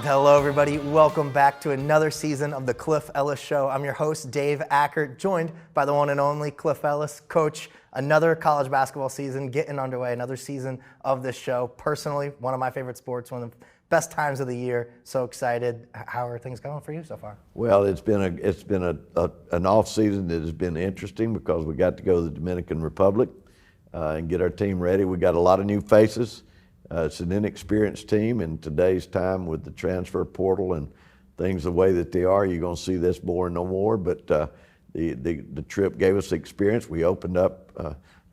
Hello, everybody. Welcome back to another season of the Cliff Ellis Show. I'm your host, Dave Ackert, joined by the one and only Cliff Ellis. Coach, another college basketball season getting underway, another season of this show. Personally, one of my favorite sports, one of the best times of the year. So excited. How are things going for you so far? Well, it's been an off season that has been interesting because we got to go to the Dominican Republic and get our team ready. We got a lot of new faces. It's an inexperienced team in today's time with the transfer portal and things the way that they are. You're going to see this more and no more, but the trip gave us experience. We opened up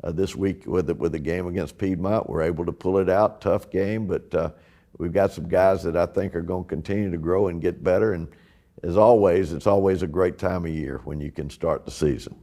this week with a game against Piedmont. We're able to pull it out. Tough game, but we've got some guys that I think are going to continue to grow and get better. And as always, it's always a great time of year when you can start the season.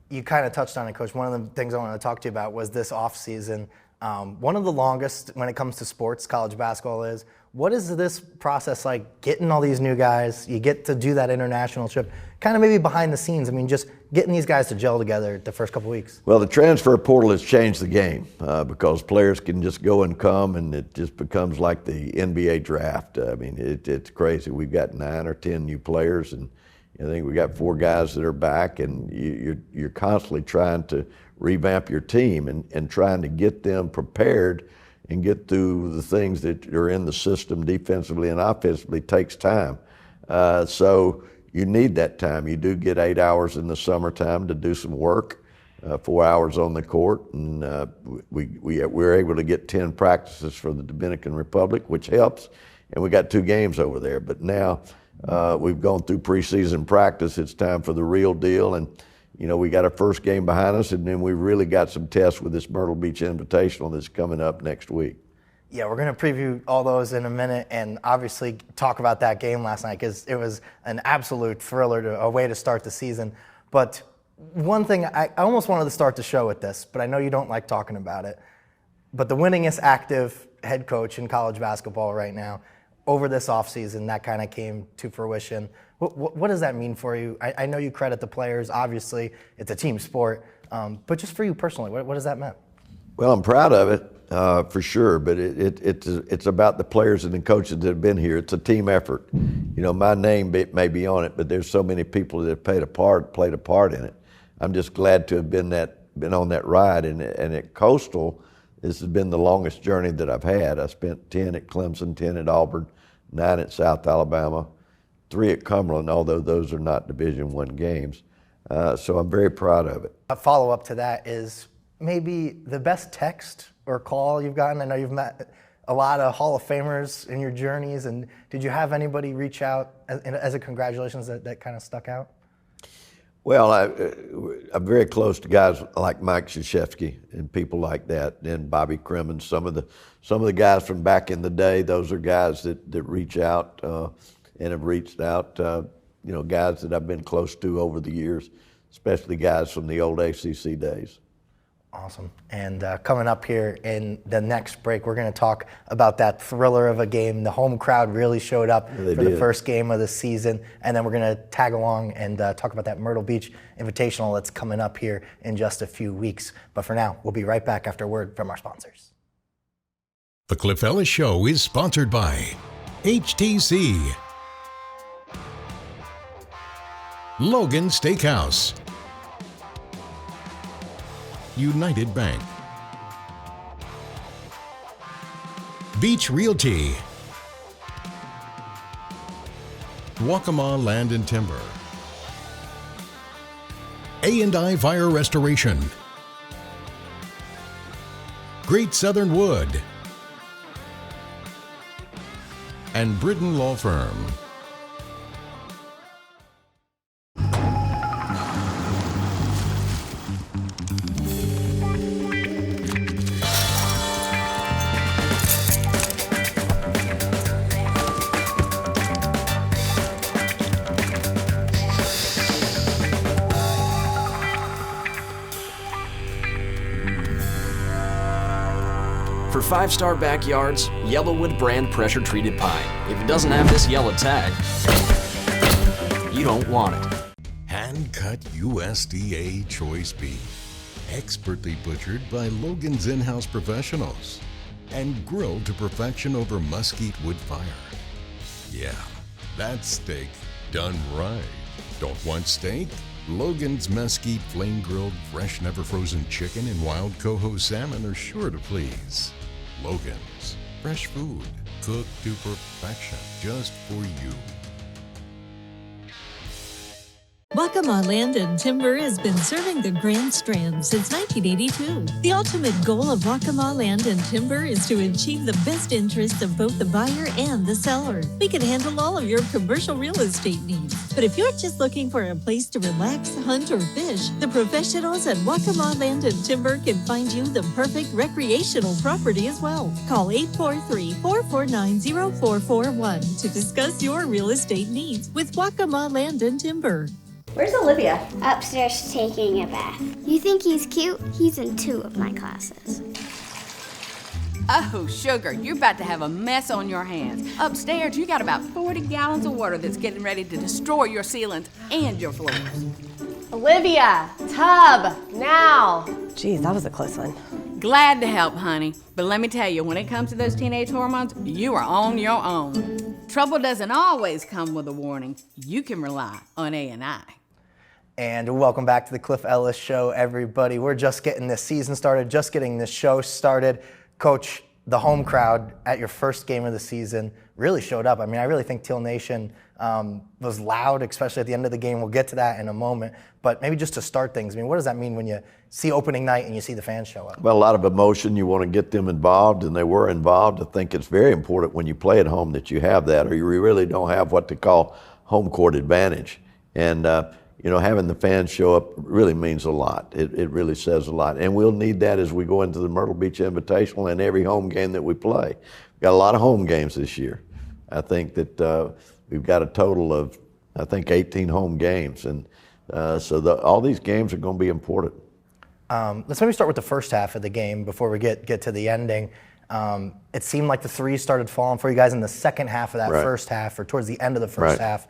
You kind of touched on it, Coach. One of the things I wanted to talk to you about was this off season. One of the longest when it comes to sports, college basketball is. What is this process like, getting all these new guys? You get to do that international trip, kind of maybe behind the scenes. I mean, just getting these guys to gel together the first couple weeks. Well, the transfer portal has changed the game because players can just go and come, and it just becomes like the NBA draft. I mean, it's crazy. We've got 9 or 10 new players, and I think we got 4 guys that are back, and you're constantly trying to revamp your team and trying to get them prepared and get through the things that are in the system defensively and offensively. Takes time. So you need that time. You do get 8 hours in the summertime to do some work, 4 hours on the court, and we're able to get 10 practices for the Dominican Republic, which helps, and we got 2 games over there. But now we've gone through preseason practice. It's time for the real deal, and we got our first game behind us, and then we really got some tests with this Myrtle Beach Invitational that's coming up next week. Yeah, we're going to preview all those in a minute and obviously talk about that game last night because it was an absolute thriller, a way to start the season. But one thing, I almost wanted to start the show with this, but I know you don't like talking about it. But the winningest active head coach in college basketball right now, over this offseason, that kind of came to fruition. What does that mean for you? I know you credit the players. Obviously, it's a team sport. But just for you personally, what does that mean? Well, I'm proud of it, for sure. But it's about the players and the coaches that have been here. It's a team effort. My name may be on it, but there's so many people that have played a part in it. I'm just glad to have been on that ride. And at Coastal, this has been the longest journey that I've had. I spent 10 at Clemson, 10 at Auburn, 9 at South Alabama, 3 at Cumberland, although those are not Division I games. So I'm very proud of it. A follow-up to that is maybe the best text or call you've gotten. I know you've met a lot of Hall of Famers in your journeys, and did you have anybody reach out as a congratulations that kind of stuck out? Well, I'm very close to guys like Mike Krzyzewski and people like that, and Bobby Crimmins, some of the guys from back in the day. Those are guys that reach out and have reached out. Guys that I've been close to over the years, especially guys from the old ACC days. Awesome. And coming up here in the next break, we're going to talk about that thriller of a game. The home crowd really showed up for the first game of the season. And then we're going to tag along and talk about that Myrtle Beach Invitational that's coming up here in just a few weeks. But for now, we'll be right back after a word from our sponsors. The Cliff Ellis Show is sponsored by HTC, Logan Steakhouse, United Bank, Beach Realty, Waccamaw Land and Timber, A&I Fire Restoration, Great Southern Wood, and Britton Law Firm. For 5-star backyards, Yellowwood brand pressure-treated pine. If it doesn't have this yellow tag, you don't want it. Hand-cut USDA choice beef, expertly butchered by Logan's in-house professionals, and grilled to perfection over mesquite wood fire. Yeah, that's steak done right. Don't want steak? Logan's Mesquite flame-grilled, fresh, never-frozen chicken and wild coho salmon are sure to please. Logan's, fresh food, cooked to perfection, just for you. Waccamaw Land and Timber has been serving the Grand Strand since 1982. The ultimate goal of Waccamaw Land and Timber is to achieve the best interests of both the buyer and the seller. We can handle all of your commercial real estate needs. But if you're just looking for a place to relax, hunt, or fish, the professionals at Waccamaw Land and Timber can find you the perfect recreational property as well. Call 843-449-0441 to discuss your real estate needs with Waccamaw Land and Timber. Where's Olivia? Upstairs taking a bath. You think he's cute? He's in 2 of my classes. Oh, sugar, you're about to have a mess on your hands. Upstairs, you got about 40 gallons of water that's getting ready to destroy your ceilings and your floors. Olivia, tub, now. Geez, that was a close one. Glad to help, honey. But let me tell you, when it comes to those teenage hormones, you are on your own. Trouble doesn't always come with a warning. You can rely on A&I. And welcome back to the Cliff Ellis Show, everybody. We're just getting this season started, just getting this show started. Coach, the home crowd at your first game of the season really showed up. I mean, I really think Teal Nation was loud, especially at the end of the game. We'll get to that in a moment. But maybe just to start things, I mean, what does that mean when you see opening night and you see the fans show up? Well, a lot of emotion. You want to get them involved, and they were involved. I think it's very important when you play at home that you have that, or you really don't have what they call home court advantage. And having the fans show up really means a lot. It really says a lot. And we'll need that as we go into the Myrtle Beach Invitational and every home game that we play. We've got a lot of home games this year. I think that we've got a total of, 18 home games. And so all these games are going to be important. Let's maybe start with the first half of the game before we get to the ending. It seemed like the threes started falling for you guys in the second half of that first half, or towards the end of the first half.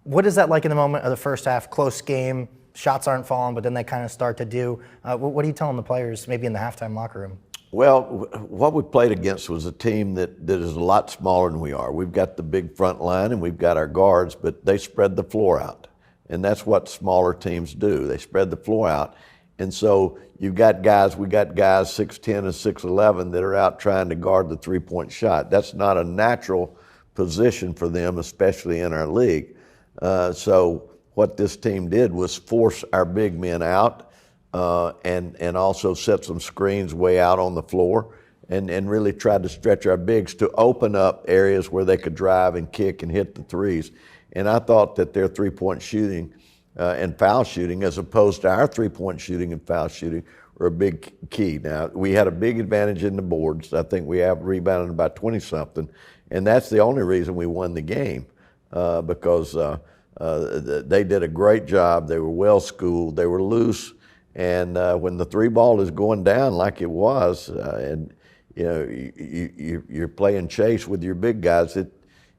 What is that like in the moment of the first half? Close game, shots aren't falling, but then they kind of start to do. What are you telling the players maybe in the halftime locker room? Well, what we played against was a team that is a lot smaller than we are. We've got the big front line and we've got our guards, but they spread the floor out. And that's what smaller teams do. They spread the floor out. And so we got guys 6'10" and 6'11" that are out trying to guard the three-point shot. That's not a natural position for them, especially in our league. So what this team did was force our big men out and also set some screens way out on the floor and really tried to stretch our bigs to open up areas where they could drive and kick and hit the threes. And I thought that their three-point shooting and foul shooting, as opposed to our three-point shooting and foul shooting, were a big key. Now, we had a big advantage in the boards. I think we have rebounded about 20-something, and that's the only reason we won the game because they did a great job. They were well-schooled. They were loose, and when the three ball is going down like it was, and you're playing chase with your big guys,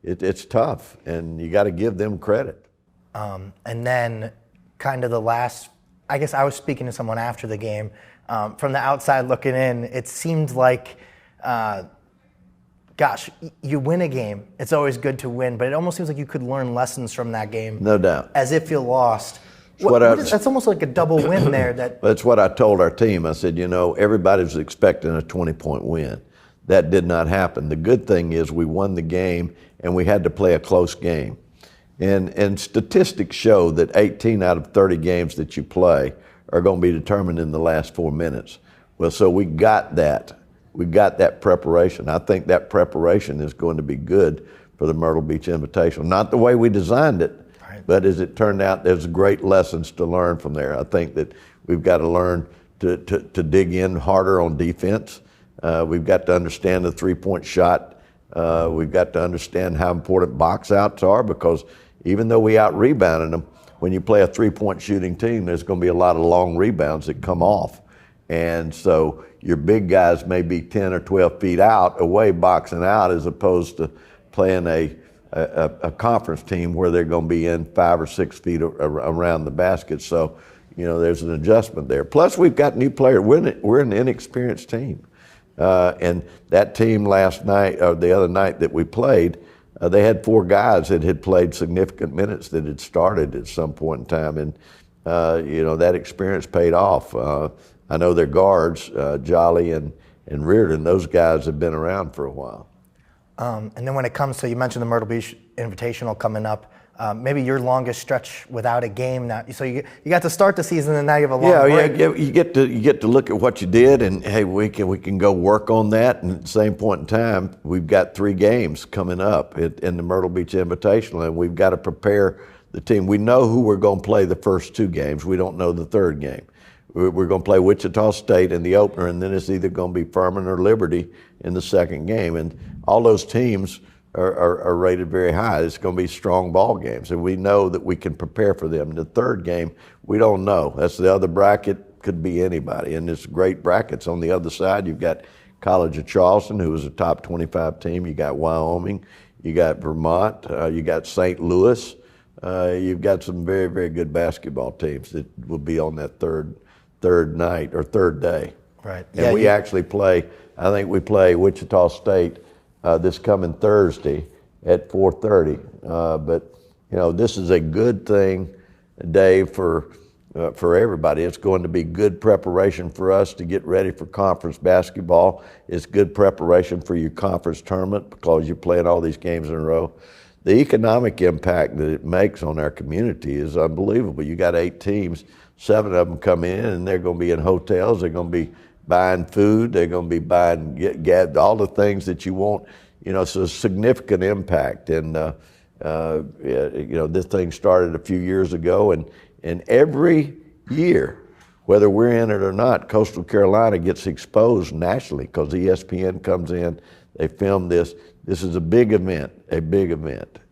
it's tough, and you got to give them credit. And then kind of the last, I guess I was speaking to someone after the game. From the outside looking in, it seemed like, you win a game. It's always good to win, but it almost seems like you could learn lessons from that game. No doubt. As if you lost. That's almost like a double win there. That's what I told our team. I said, everybody was expecting a 20-point win. That did not happen. The good thing is we won the game, and we had to play a close game. And statistics show that 18 out of 30 games that you play are going to be determined in the last 4 minutes. Well, so we got that. We got that preparation. I think that preparation is going to be good for the Myrtle Beach Invitational. Not the way we designed it, but as it turned out, there's great lessons to learn from there. I think that we've got to learn to dig in harder on defense. We've got to understand the three-point shot. We've got to understand how important box outs are, because even though we out-rebounded them, when you play a three-point shooting team, there's going to be a lot of long rebounds that come off. And so your big guys may be 10 or 12 feet out, away boxing out, as opposed to playing a conference team where they're going to be in 5 or 6 feet around the basket. So, there's an adjustment there. Plus, we've got new players. We're an inexperienced team. And that team last night, or the other night that we played, they had 4 guys that had played significant minutes that had started at some point in time, and that experience paid off. I know their guards, Jolly and Reardon, those guys have been around for a while. And then when it comes to, you mentioned the Myrtle Beach Invitational coming up, maybe your longest stretch without a game now. So you got to start the season and now you have a long break. Yeah, you get to look at what you did, and hey, we can go work on that. And at the same point in time, we've got 3 games coming up in the Myrtle Beach Invitational, and we've got to prepare the team. We know who we're going to play the first 2 games. We don't know the 3rd game. We're going to play Wichita State in the opener, and then it's either going to be Furman or Liberty in the 2nd game. And all those teams are rated very high. It's going to be strong ball games, and we know that we can prepare for them. The 3rd game, we don't know. That's the other bracket, could be anybody, and it's great brackets. On the other side, you've got College of Charleston, who is a top 25 team. You got Wyoming, you got Vermont, you got St. Louis. You've got some very, very good basketball teams that will be on that third night or 3rd day. Right. And we actually play, I think we play Wichita State this coming Thursday at 4:30. But this is a good thing, Dave, for everybody. It's going to be good preparation for us to get ready for conference basketball. It's good preparation for your conference tournament because you're playing all these games in a row. The economic impact that it makes on our community is unbelievable. You got 8 teams, 7 of them come in, and they're going to be in hotels. They're going to be buying food. They're going to be buying all the things that you want. It's a significant impact. And this thing started a few years ago, and every year, whether we're in it or not, Coastal Carolina gets exposed nationally because ESPN comes in. They film this. This is a big event,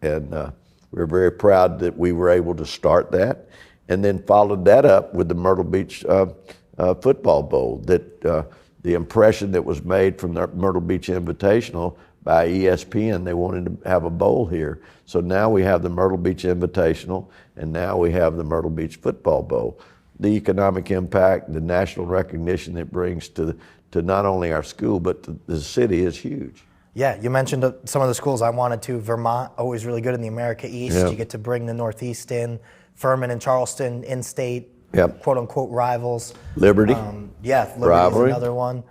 and we're very proud that we were able to start that, and then followed that up with the Myrtle Beach Football Bowl. That the impression that was made from the Myrtle Beach Invitational by ESPN, they wanted to have a bowl here. So now we have the Myrtle Beach Invitational, and now we have the Myrtle Beach Football Bowl. The economic impact, the national recognition it brings to not only our school but the city is huge. Yeah, you mentioned some of the schools I wanted to. Vermont, always really good in the America East. Yep. You get to bring the Northeast in. Furman and Charleston, in-state, yep, quote-unquote rivals. Liberty. Liberty is another one.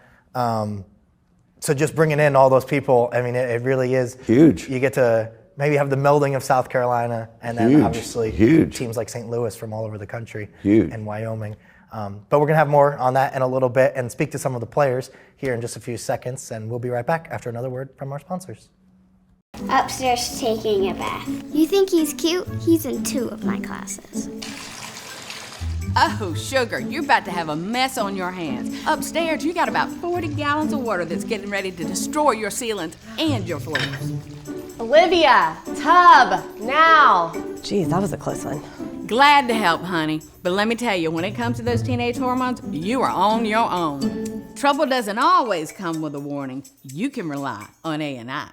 So just bringing in all those people, I mean, it really is huge. You get to maybe have the melding of South Carolina, and then obviously teams like St. Louis from all over the country and Wyoming. But we're going to have more on that in a little bit and speak to some of the players here in just a few seconds, and we'll be right back after another word from our sponsors. Upstairs taking a bath. You think he's cute? He's in 2 of my classes. Oh, sugar, you're about to have a mess on your hands. Upstairs, you got about 40 gallons of water that's getting ready to destroy your ceilings and your floors. Olivia, tub, now. Geez, that was a close one. Glad to help, honey. But let me tell you, when it comes to those teenage hormones, you are on your own. Trouble doesn't always come with a warning. You can rely on A&I.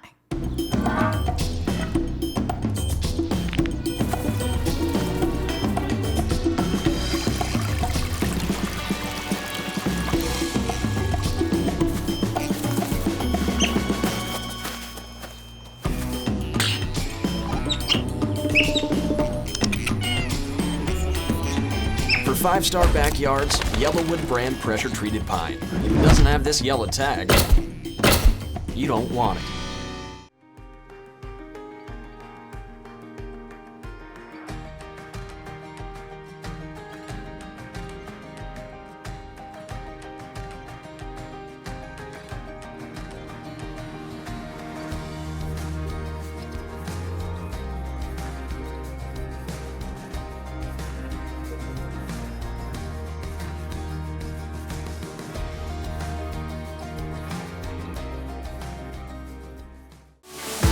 For 5-star backyards, Yellowwood brand pressure-treated pine. If it doesn't have this yellow tag, you don't want it.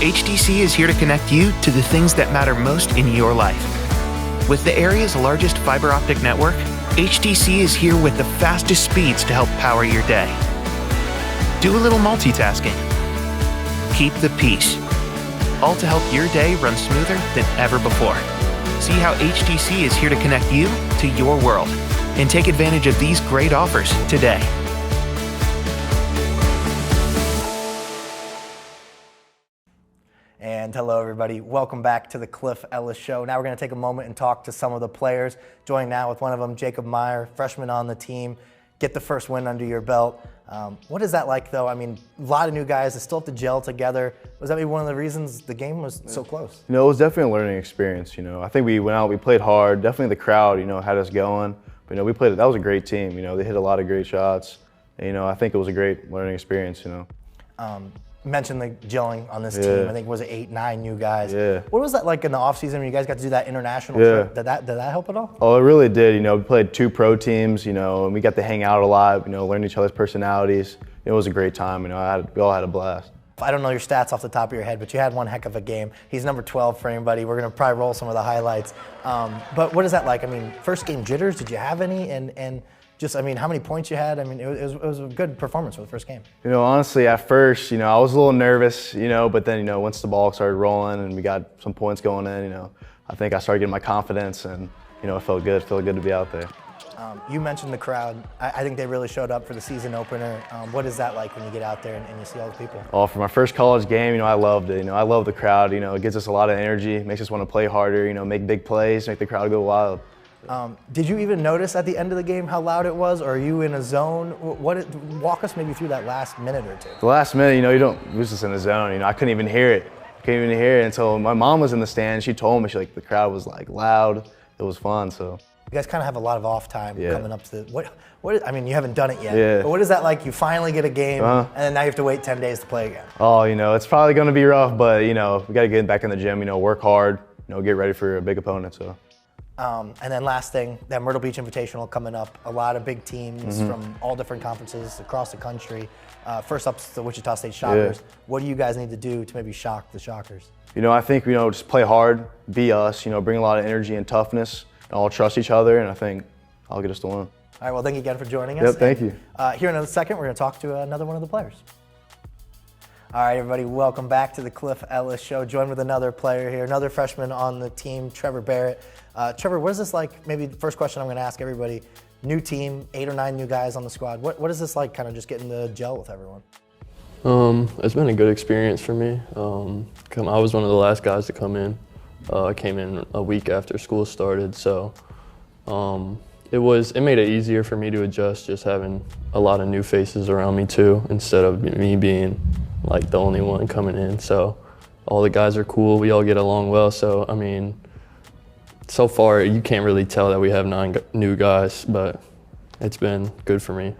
HDC is here to connect you to the things that matter most in your life. With the area's largest fiber optic network, HDC is here with the fastest speeds to help power your day. Do a little multitasking. Keep the peace. All to help your day run smoother than ever before. See how HDC is here to connect you to your world. And take advantage of these great offers today. And And hello, everybody. Welcome back to the Cliff Ellis Show. Now we're going to take a moment and talk to some of the players. Joining now with one of them, Jacob Meyer, freshman on the team. Get the first win under your belt. What is that like, though? I mean, a lot of new guys that still have to gel together. Was that maybe one of the reasons the game was so close? You know, it was definitely a learning experience. You know, I think we went out, we played hard. Definitely the crowd, you know, had us going. But, you know, we played. That was a great team. You know, they hit a lot of great shots. And, you know, I think it was a great learning experience. You know. You mentioned the gelling on this team. I think was it 8, 9 new guys. Yeah. What was that like in the offseason when you guys got to do that international trip? Did that help at all? Oh, it really did. You know, we played 2 pro teams. You know, and we got to hang out a lot. You know, learn each other's personalities. It was a great time. You know, we all had a blast. I don't know your stats off the top of your head, but you had one heck of a game. He's number 12 for anybody. We're going to probably roll some of the highlights. But what is that like? I mean, first game jitters, did you have any? And just, I mean, how many points you had? I mean, it was a good performance for the first game. You know, honestly, at first, you know, I was a little nervous, you know, but then, you know, once the ball started rolling and we got some points going in, you know, I think I started getting my confidence and, you know, it felt good to be out there. You mentioned the crowd. I think they really showed up for the season opener. What is that like when you get out there and you see all the people? Oh, for my first college game, you know, I loved it. You know, I love the crowd. You know, it gives us a lot of energy, makes us want to play harder, you know, make big plays, make the crowd go wild. Did you even notice at the end of the game how loud it was, or are you in a zone? Walk us maybe through that last minute or two. The last minute, you know, we was just in a zone. You know, I couldn't even hear it. Couldn't even hear it until my mom was in the stand. She told me, the crowd was like loud. It was fun, so. You guys kind of have a lot of off time coming up to I mean, you haven't done it yet, but what is that like? You finally get a game, and then now you have to wait 10 days to play again. Oh, you know, it's probably going to be rough, but, you know, we got to get back in the gym, you know, work hard, you know, get ready for a big opponent, so. And then last thing, that Myrtle Beach Invitational coming up. A lot of big teams from all different conferences across the country. First up, the Wichita State Shockers. What do you guys need to do to maybe shock the Shockers? You know, I think, you know, just play hard, be us, you know, bring a lot of energy and toughness, and all trust each other, and I think I'll get us the win. All right, well, thank you again for joining us. Yep, thank you. Here in a second, we're going to talk to another one of the players. All right, everybody, welcome back to the Cliff Ellis Show. Joined with another player here, another freshman on the team, Trevor Barrett. Trevor, what is this like? Maybe the first question I'm going to ask everybody. New team, 8 or 9 new guys on the squad. What is this like, kind of just getting to gel with everyone? It's been a good experience for me. I was one of the last guys to come in. I came in a week after school started, so it made it easier for me to adjust, just having a lot of new faces around me too, instead of me being like the only one coming in. So all the guys are cool. We all get along well. So I mean, so far you can't really tell that we have 9 new guys, but it's been good for me.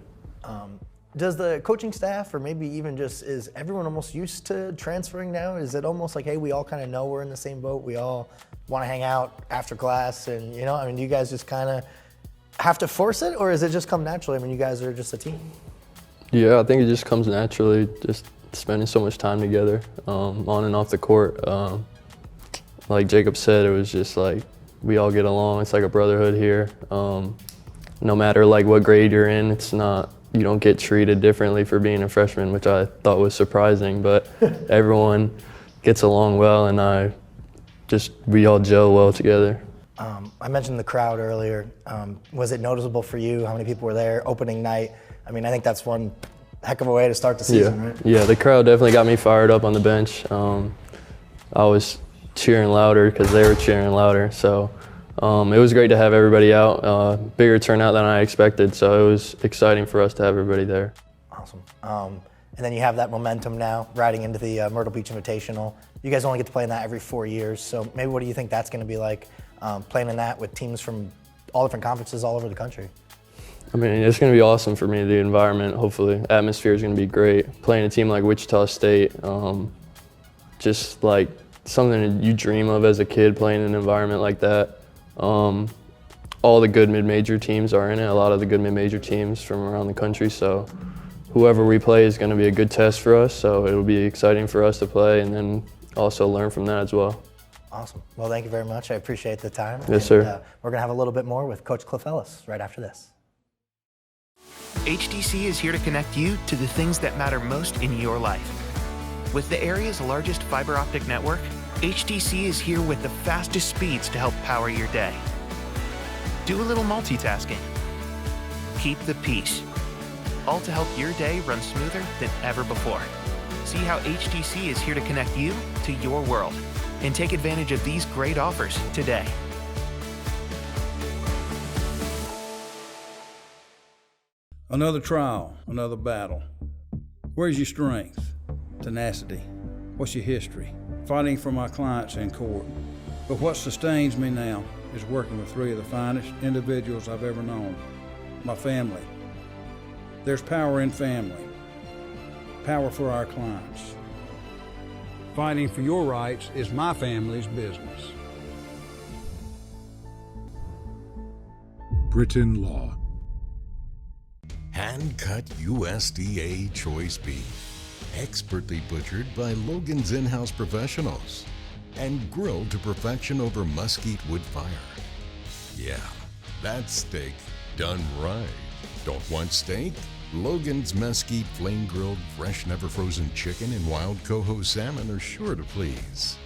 Does the coaching staff, or maybe even just, is everyone almost used to transferring now? Is it almost like, hey, we all kind of know we're in the same boat, we all want to hang out after class, and you know, I mean, do you guys just kind of have to force it, or does it just come naturally? I mean, you guys are just a team. Yeah, I think it just comes naturally, just spending so much time together, on and off the court. Like Jacob said, it was just like, we all get along. It's like a brotherhood here. No matter like what grade you're in, you don't get treated differently for being a freshman, which I thought was surprising, but everyone gets along well, and we all gel well together. I mentioned the crowd earlier. Was it noticeable for you how many people were there opening night? I mean, I think that's one heck of a way to start the season, right? Yeah, the crowd definitely got me fired up on the bench. I was cheering louder because they were cheering louder, so it was great to have everybody out. Bigger turnout than I expected, so it was exciting for us to have everybody there. Awesome. And then you have that momentum now, riding into the Myrtle Beach Invitational. You guys only get to play in that every 4 years, so maybe what do you think that's going to be like, playing in that with teams from all different conferences all over the country? I mean, it's going to be awesome for me, the environment, hopefully. Atmosphere is going to be great. Playing a team like Wichita State, just like something that you dream of as a kid, playing in an environment like that. All the good mid-major teams are in it, a lot of the good mid-major teams from around the country, so whoever we play is going to be a good test for us, so it'll be exciting for us to play and then also learn from that as well. Awesome. Well, thank you very much. I appreciate the time. Yes, sir. We're going to have a little bit more with Coach Cliff Ellis right after this. HTC is here to connect you to the things that matter most in your life. With the area's largest fiber optic network, HTC is here with the fastest speeds to help power your day. Do a little multitasking. Keep the peace. All to help your day run smoother than ever before. See how HTC is here to connect you to your world and take advantage of these great offers today. Another trial, another battle. Where's your strength? Tenacity. What's your history? Fighting for my clients in court. But what sustains me now is working with three of the finest individuals I've ever known. My family. There's power in family. Power for our clients. Fighting for your rights is my family's business. Britain Law. Hand-cut USDA choice beef, expertly butchered by Logan's in-house professionals and grilled to perfection over mesquite wood fire. Yeah, that's steak done right. Don't want steak? Logan's mesquite flame-grilled, fresh, never-frozen chicken and wild coho salmon are sure to please.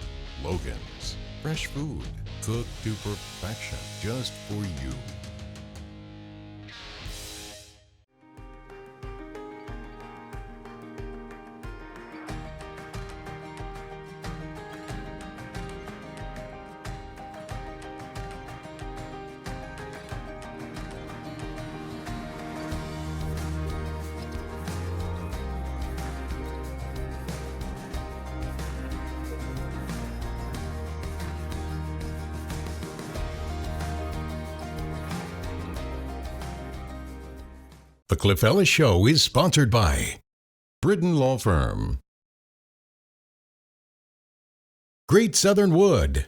Logan's, fresh food, cooked to perfection just for you. The Cliff Ellis Show is sponsored by Britain Law Firm, Great Southern Wood,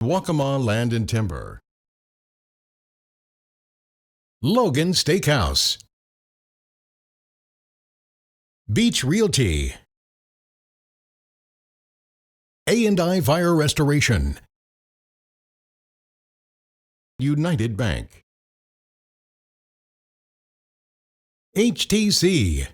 Waccamaw Land and Timber, Logan Steakhouse, Beach Realty, A&I Fire Restoration, United Bank, HTC.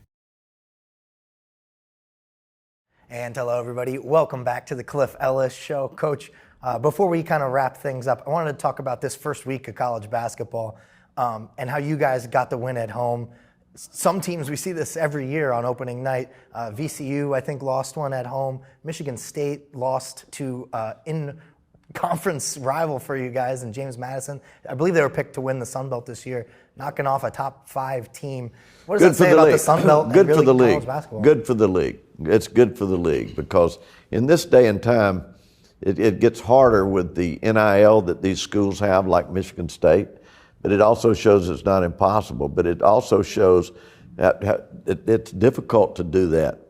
And hello, everybody. Welcome back to the Cliff Ellis Show. Coach, before we kind of wrap things up, I wanted to talk about this first week of college basketball and how you guys got the win at home. Some teams, we see this every year on opening night. VCU, I think, lost one at home. Michigan State lost to in-conference rival for you guys and James Madison. I believe they were picked to win the Sun Belt this year, knocking off a top 5 team. What does that say about the Sun Belt and really college basketball? Good for the league. It's good for the league because in this day and time, it gets harder with the NIL that these schools have, like Michigan State, but it also shows it's not impossible. But it also shows that it's difficult to do that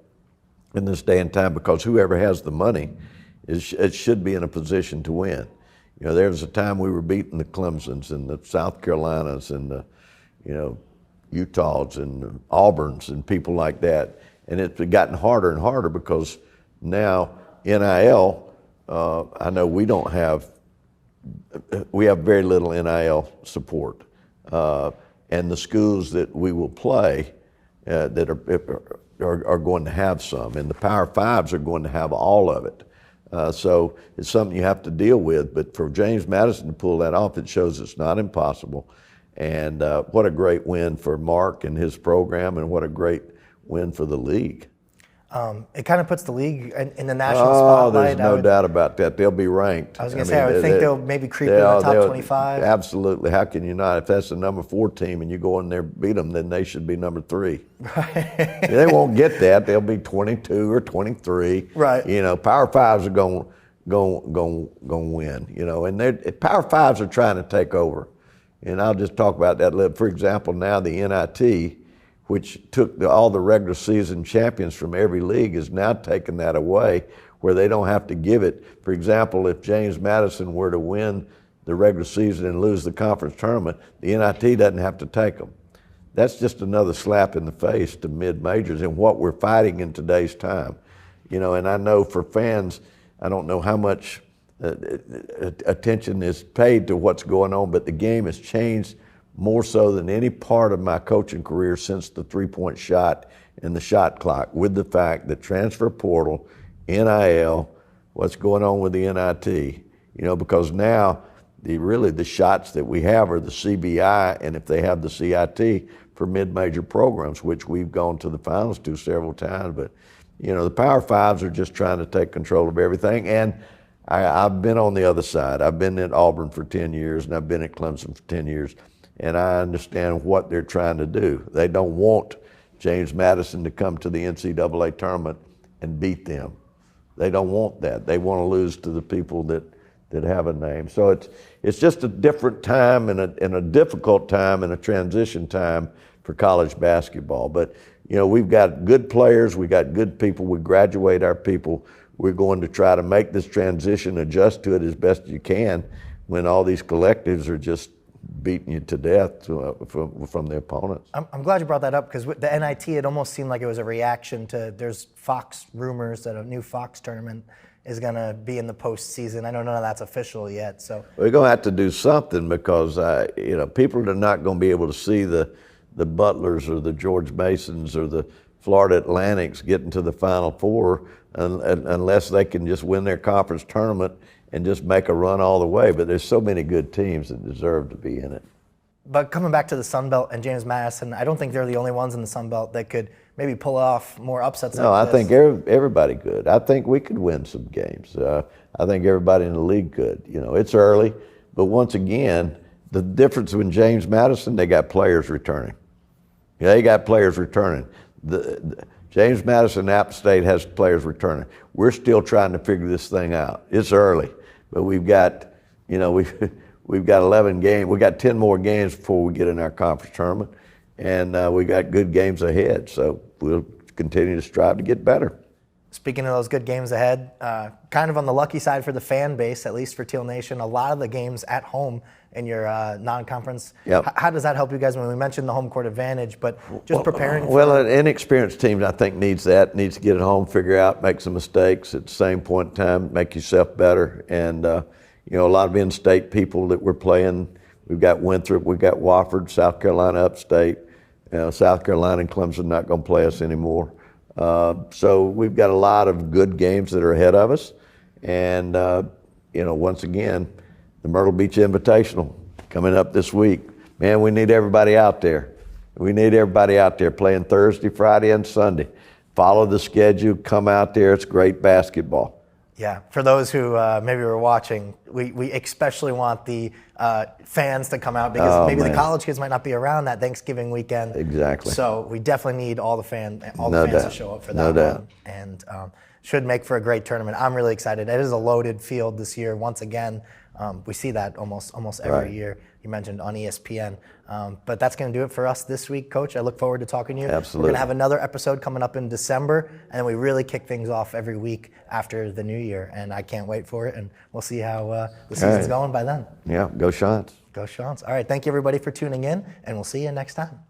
in this day and time because whoever has the money it should be in a position to win. You know, there was a time we were beating the Clemsons and the South Carolinas and the, Utahs and the Auburns and people like that. And it's gotten harder and harder because now NIL, I know we have very little NIL support. And the schools that we will play that are going to have some. And the Power Fives are going to have all of it. So it's something you have to deal with. But for James Madison to pull that off, it shows it's not impossible. And what a great win for Mark and his program, and what a great win for the league. It kind of puts the league in the national spotlight. There's no doubt about that. They'll be ranked. I was going to say, I would think they'll maybe creep in the top 25. Absolutely. How can you not? If that's the number 4 team and you go in there and beat them, then they should be number 3. Right. They won't get that. They'll be 22 or 23. Right. Power Fives are going to win. And Power Fives are trying to take over. And I'll just talk about that a little. For example, now the NIT, which took all the regular season champions from every league, is now taking that away, where they don't have to give it. For example, if James Madison were to win the regular season and lose the conference tournament, the NIT doesn't have to take them. That's just another slap in the face to mid-majors and what we're fighting in today's time. And I know for fans, I don't know how much attention is paid to what's going on, but the game has changed more so than any part of my coaching career since the 3-point shot and the shot clock, with the fact that transfer portal, NIL, what's going on with the NIT, because now the shots that we have are the CBI, and if they have the CIT for mid-major programs, which we've gone to the finals to several times, but the Power Fives are just trying to take control of everything. And I've been on the other side. I've been at Auburn for 10 years, and I've been at Clemson for 10 years, and I understand what they're trying to do. They don't want James Madison to come to the NCAA tournament and beat them. They don't want that. They want to lose to the people that have a name. So it's just a different time and a difficult time and a transition time for college basketball. But we've got good players, we got good people, we graduate our people. We're going to try to make this transition, adjust to it as best you can when all these collectives are just beating you to death from the opponents. I'm glad you brought that up, because with the NIT, it almost seemed like it was a reaction to, there's Fox rumors that a new Fox tournament is going to be in the postseason. I know none of that's official yet. So we're going to have to do something, because people are not going to be able to see the Butlers or the George Masons or the Florida Atlantics getting to the Final Four unless they can just win their conference tournament and just make a run all the way. But there's so many good teams that deserve to be in it. But coming back to the Sun Belt and James Madison, I don't think they're the only ones in the Sun Belt that could maybe pull off more upsets. No, I think everybody could. I think we could win some games. I think everybody in the league could. It's early, but once again, the difference in James Madison, they got players returning. They got players returning. James Madison, App State has players returning. We're still trying to figure this thing out. It's early, but we've got 11 games. We got 10 more games before we get in our conference tournament, and we got good games ahead. So we'll continue to strive to get better. Speaking of those good games ahead, kind of on the lucky side for the fan base, at least for Teal Nation, a lot of the games at home in your non-conference. Yep. How does that help you guys? When we mentioned the home court advantage, but just preparing for... Well, an inexperienced team, I think, needs to get at home, figure out, make some mistakes at the same point in time, make yourself better. And, a lot of in-state people that we're playing, we've got Winthrop, we've got Wofford, South Carolina upstate. South Carolina and Clemson not going to play us anymore. So we've got a lot of good games that are ahead of us. And, once again, the Myrtle Beach Invitational coming up this week. Man, we need everybody out there. We need everybody out there playing Thursday, Friday, and Sunday. Follow the schedule, come out there. It's great basketball. Yeah, for those who maybe were watching, we especially want the fans to come out, because the college kids might not be around that Thanksgiving weekend. Exactly. So we definitely need all the fans to show up for that. No doubt. And should make for a great tournament. I'm really excited. It is a loaded field this year once again. We see that almost every year. You mentioned on ESPN. But that's going to do it for us this week, Coach. I look forward to talking to you. Absolutely. We're going to have another episode coming up in December, and then we really kick things off every week after the new year. And I can't wait for it, and we'll see how the season's going by then. Yeah, go Shants. Go Shants. All right, thank you everybody for tuning in, and we'll see you next time.